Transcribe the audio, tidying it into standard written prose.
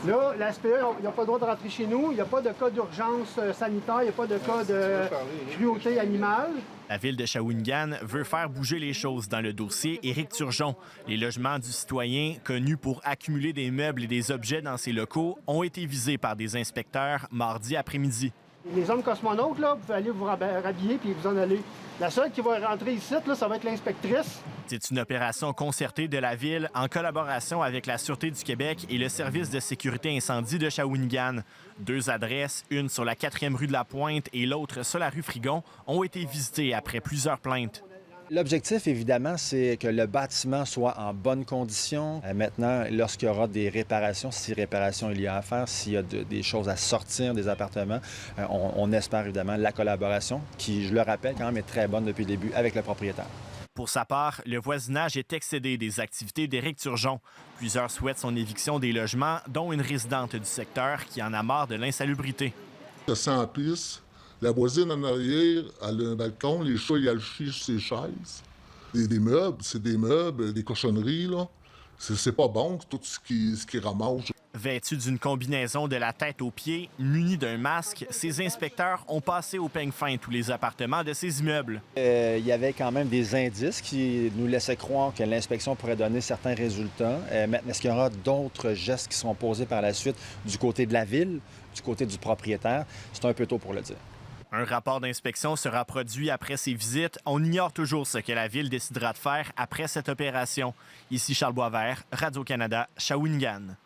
Là, la SPE, il n'y a pas le droit de rentrer chez nous. Il n'y a pas de cas d'urgence sanitaire, il n'y a pas de cas de cruauté animale. La ville de Shawinigan veut faire bouger les choses dans le dossier Éric Turgeon. Les logements du citoyen, connus pour accumuler des meubles et des objets dans ses locaux, ont été visés par des inspecteurs mardi après-midi. Les hommes cosmonautes, là, vous pouvez aller vous rhabiller puis vous en aller. La seule qui va rentrer ici, là, ça va être l'inspectrice. C'est une opération concertée de la ville en collaboration avec la Sûreté du Québec et le Service de sécurité incendie de Shawinigan. 2 adresses, une sur la 4e rue de la Pointe et l'autre sur la rue Frigon, ont été visitées après plusieurs plaintes. L'objectif, évidemment, c'est que le bâtiment soit en bonne condition. Maintenant, lorsqu'il y aura des réparations, si réparations il y a à faire, s'il y a des choses à sortir des appartements, on espère évidemment la collaboration, qui, je le rappelle, quand même est très bonne depuis le début avec le propriétaire. Pour sa part, le voisinage est excédé des activités d'Éric Turgeon. Plusieurs souhaitent son éviction des logements, dont une résidente du secteur qui en a marre de l'insalubrité. Ça sent la pisse. La voisine en arrière, elle a un balcon, les chats, ils chient sur ses chaises. Des meubles, c'est des meubles, des cochonneries, là. C'est pas bon, tout ce qui ramasse. Vêtus d'une combinaison de la tête aux pieds, munis d'un masque, ces inspecteurs ont passé au peigne fin tous les appartements de ces immeubles. Il y avait quand même des indices qui nous laissaient croire que l'inspection pourrait donner certains résultats. Maintenant, est-ce qu'il y aura d'autres gestes qui seront posés par la suite du côté de la ville, du côté du propriétaire? C'est un peu tôt pour le dire. Un rapport d'inspection sera produit après ces visites. On ignore toujours ce que la ville décidera de faire après cette opération. Ici Charles Boisvert, Radio-Canada, Shawinigan.